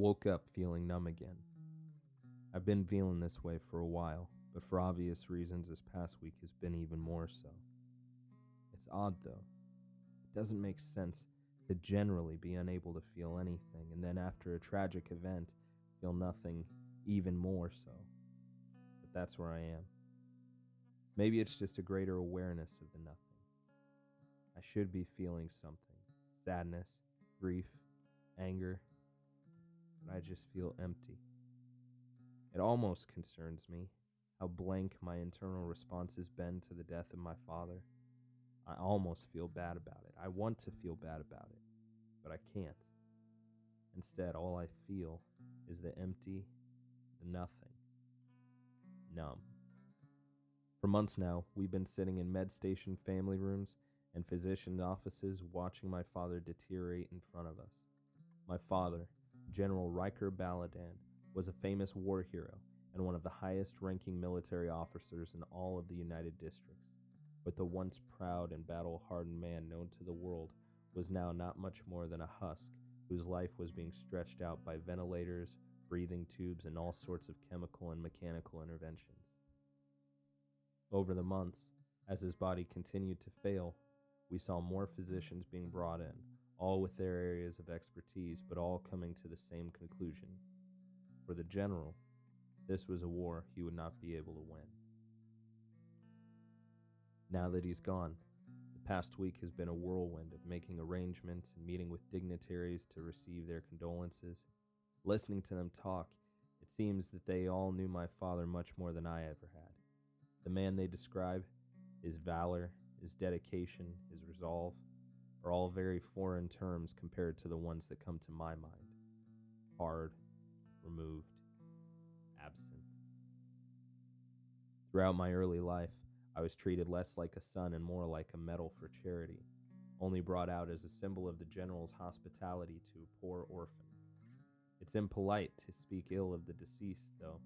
woke up feeling numb again. I've been feeling this way for a while, but for obvious reasons this past week has been even more so. It's odd though. It doesn't make sense to generally be unable to feel anything, and then after a tragic event, feel nothing even more so. But that's where I am. Maybe it's just a greater awareness of the nothing. I should be feeling something. Sadness, grief, anger, but I just feel empty. It almost concerns me how blank my internal response has been to the death of my father. I almost feel bad about it. I want to feel bad about it, but I can't. Instead, all I feel is the empty, the nothing. Numb. For months now, we've been sitting in med station family rooms and physician offices watching my father deteriorate in front of us. My father, General Riker Baladan, was a famous war hero and one of the highest-ranking military officers in all of the United Districts. But the once proud and battle-hardened man known to the world was now not much more than a husk whose life was being stretched out by ventilators, breathing tubes, and all sorts of chemical and mechanical interventions. Over the months, as his body continued to fail, we saw more physicians being brought in, all with their areas of expertise, but all coming to the same conclusion. For the general, this was a war he would not be able to win. Now that he's gone, the past week has been a whirlwind of making arrangements and meeting with dignitaries to receive their condolences. Listening to them talk, it seems that they all knew my father much more than I ever had. The man they describe, his valor, his dedication, his resolve, are all very foreign terms compared to the ones that come to my mind. Hard, removed, absent. Throughout my early life, I was treated less like a son and more like a medal for charity, only brought out as a symbol of the general's hospitality to a poor orphan. It's impolite to speak ill of the deceased, though,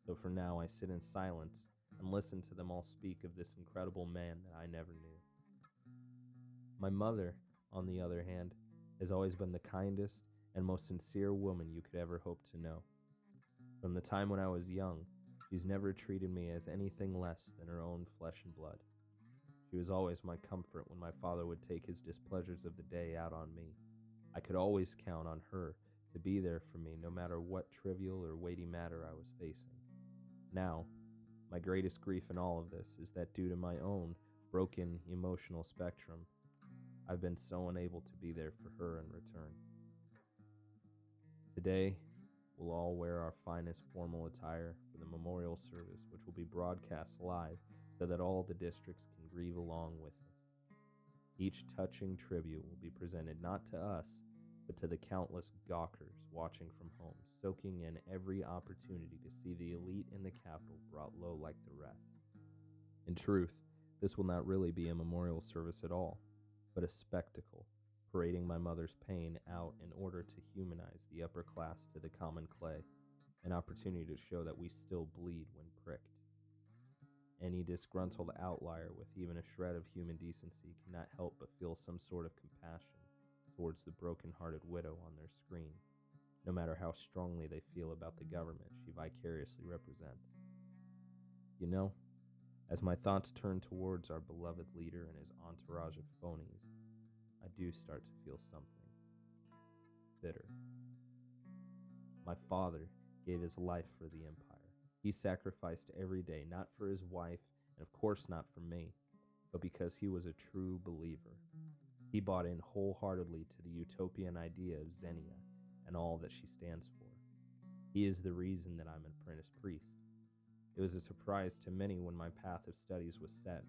so for now I sit in silence and listen to them all speak of this incredible man that I never knew. My mother, on the other hand, has always been the kindest and most sincere woman you could ever hope to know. From the time when I was young, she's never treated me as anything less than her own flesh and blood. She was always my comfort when my father would take his displeasures of the day out on me. I could always count on her to be there for me no matter what trivial or weighty matter I was facing. Now, my greatest grief in all of this is that due to my own broken emotional spectrum, I've been so unable to be there for her in return. Today, we'll all wear our finest formal attire for the memorial service, which will be broadcast live so that all the districts can grieve along with us. Each touching tribute will be presented not to us, but to the countless gawkers watching from home, soaking in every opportunity to see the elite in the capital brought low like the rest. In truth, this will not really be a memorial service at all, but a spectacle, parading my mother's pain out in order to humanize the upper class to the common clay, an opportunity to show that we still bleed when pricked. Any disgruntled outlier with even a shred of human decency cannot help but feel some sort of compassion towards the broken-hearted widow on their screen, no matter how strongly they feel about the government she vicariously represents. You know, as my thoughts turn towards our beloved leader and his entourage of phonies, I do start to feel something bitter. My father gave his life for the empire. He sacrificed every day, not for his wife, and of course not for me, but because he was a true believer. He bought in wholeheartedly to the utopian idea of Xenia and all that she stands for. He is the reason that I'm an apprentice priest. It was a surprise to many when my path of studies was set,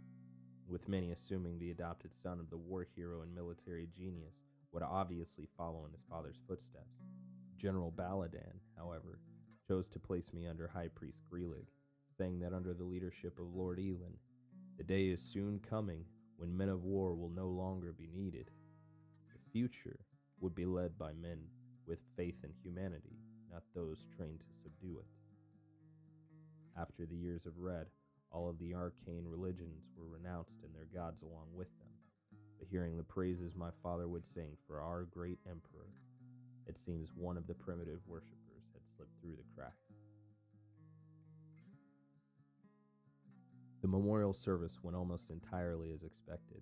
with many assuming the adopted son of the war hero and military genius would obviously follow in his father's footsteps. General Baladan, however, chose to place me under High Priest Grelig, saying that under the leadership of Lord Elin, the day is soon coming when men of war will no longer be needed. The future would be led by men with faith in humanity, not those trained to subdue it. After the years of Red, all of the arcane religions were renounced and their gods along with them. But hearing the praises my father would sing for our great emperor, It seems one of the primitive worshippers had slipped through the cracks. The memorial service went almost entirely as expected.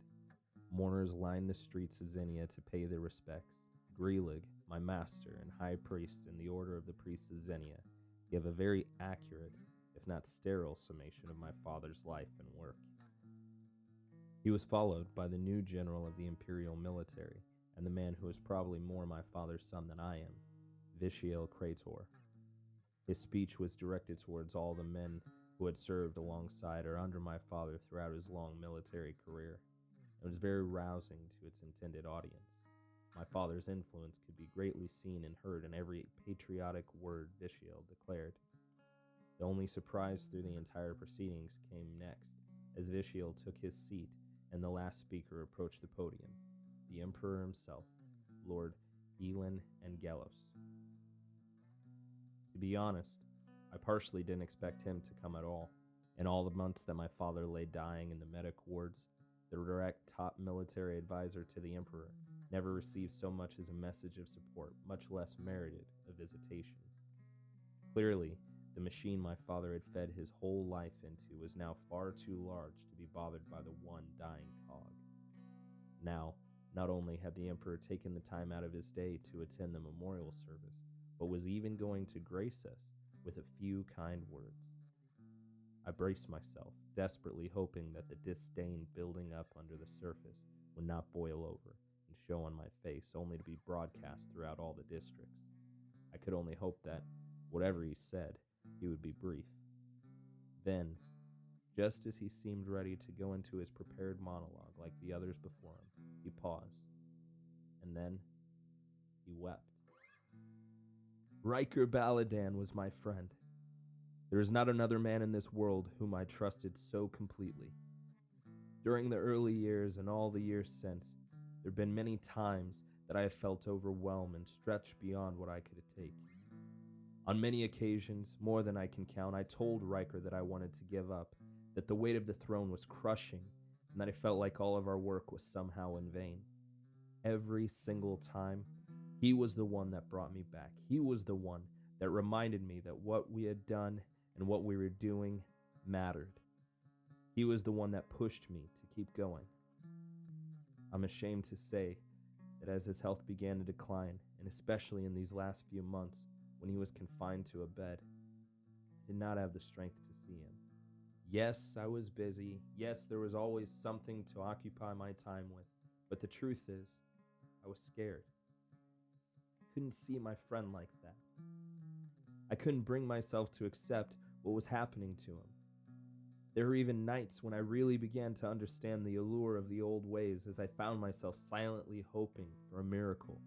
Mourners lined the streets of Xenia to pay their respects. Grelig, my master and high priest in the order of the priests of Xenia, gave a very accurate, if not sterile, summation of my father's life and work. He was followed by the new general of the imperial military, and the man who is probably more my father's son than I am, Vitiel Crator. His speech was directed towards all the men who had served alongside or under my father throughout his long military career. It was very rousing to its intended audience. My father's influence could be greatly seen and heard in every patriotic word Vitiel declared. The only surprise through the entire proceedings came next, as Vitiel took his seat and the last speaker approached the podium, the Emperor himself, Lord Elin and Gelos. To be honest, I partially didn't expect him to come at all. In all the months that my father lay dying in the medic wards, the direct top military advisor to the Emperor never received so much as a message of support, much less merited a visitation. Clearly, the machine my father had fed his whole life into was now far too large to be bothered by the one dying cog. Now, not only had the Emperor taken the time out of his day to attend the memorial service, but was even going to grace us with a few kind words. I braced myself, desperately hoping that the disdain building up under the surface would not boil over and show on my face, only to be broadcast throughout all the districts. I could only hope that, whatever he said, he would be brief. Then, just as he seemed ready to go into his prepared monologue like the others before him, he paused. And then, he wept. Riker Baladan was my friend. There is not another man in this world whom I trusted so completely. During the early years and all the years since, there have been many times that I have felt overwhelmed and stretched beyond what I could take. On many occasions, more than I can count, I told Riker that I wanted to give up, that the weight of the throne was crushing, and that I felt like all of our work was somehow in vain. Every single time, he was the one that brought me back. He was the one that reminded me that what we had done and what we were doing mattered. He was the one that pushed me to keep going. I'm ashamed to say that as his health began to decline, and especially in these last few months when he was confined to a bed, I did not have the strength to see him. Yes, I was busy. Yes, there was always something to occupy my time with. But the truth is, I was scared. I couldn't see my friend like that. I couldn't bring myself to accept what was happening to him. There were even nights when I really began to understand the allure of the old ways, as I found myself silently hoping for a miracle.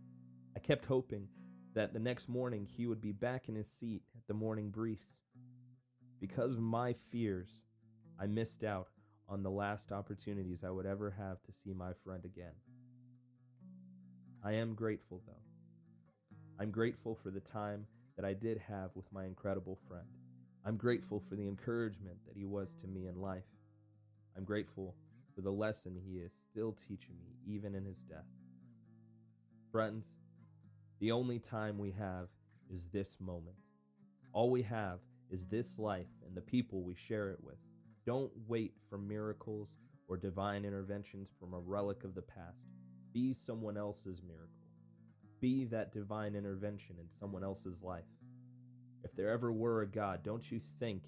I kept hoping that the next morning he would be back in his seat at the morning briefs. Because of my fears, I missed out on the last opportunities I would ever have to see my friend again. I am grateful, though. I'm grateful for the time that I did have with my incredible friend. I'm grateful for the encouragement that he was to me in life. I'm grateful for the lesson he is still teaching me, even in his death. Friends, the only time we have is this moment. All we have is this life and the people we share it with. Don't wait for miracles or divine interventions from a relic of the past. Be someone else's miracle. Be that divine intervention in someone else's life. If there ever were a God, don't you think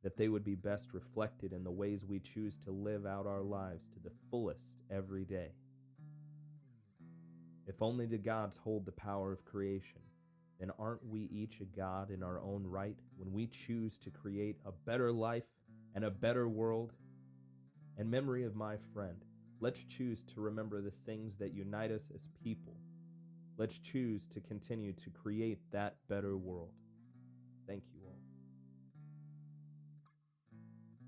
that they would be best reflected in the ways we choose to live out our lives to the fullest every day? If only the gods hold the power of creation, then aren't we each a god in our own right when we choose to create a better life and a better world? In memory of my friend, let's choose to remember the things that unite us as people. Let's choose to continue to create that better world. Thank you all.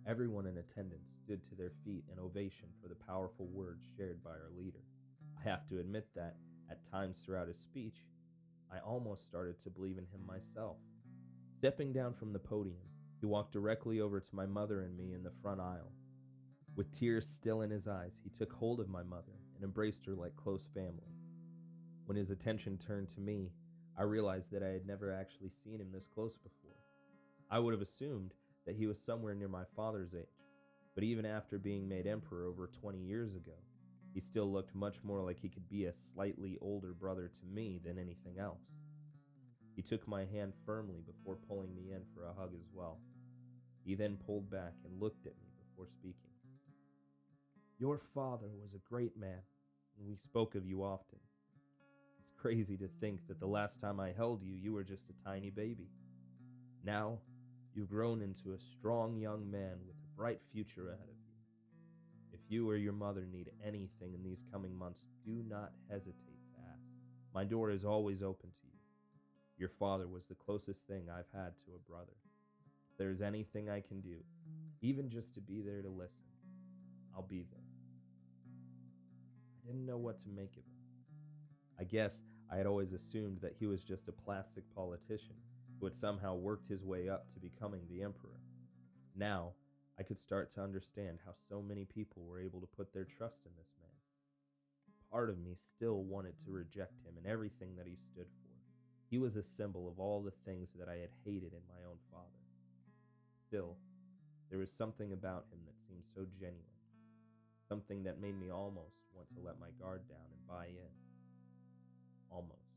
Everyone in attendance stood to their feet in ovation for the powerful words shared by our leader. I have to admit that, at times throughout his speech, I almost started to believe in him myself. Stepping down from the podium, he walked directly over to my mother and me in the front aisle. With tears still in his eyes, he took hold of my mother and embraced her like close family. When his attention turned to me, I realized that I had never actually seen him this close before. I would have assumed that he was somewhere near my father's age, but even after being made emperor over 20 years ago, he still looked much more like he could be a slightly older brother to me than anything else. He took my hand firmly before pulling me in for a hug as well. He then pulled back and looked at me before speaking. "Your father was a great man, and we spoke of you often. It's crazy to think that the last time I held you, you were just a tiny baby. Now, you've grown into a strong young man with a bright future ahead of you. If you or your mother need anything in these coming months, do not hesitate to ask. My door is always open to you. Your father was the closest thing I've had to a brother. If there's anything I can do, even just to be there to listen, I'll be there." I didn't know what to make of him. I guess I had always assumed that he was just a plastic politician who had somehow worked his way up to becoming the emperor. Now, I could start to understand how so many people were able to put their trust in this man. Part of me still wanted to reject him and everything that he stood for. He was a symbol of all the things that I had hated in my own father. Still, there was something about him that seemed so genuine, something that made me almost want to let my guard down and buy in. Almost.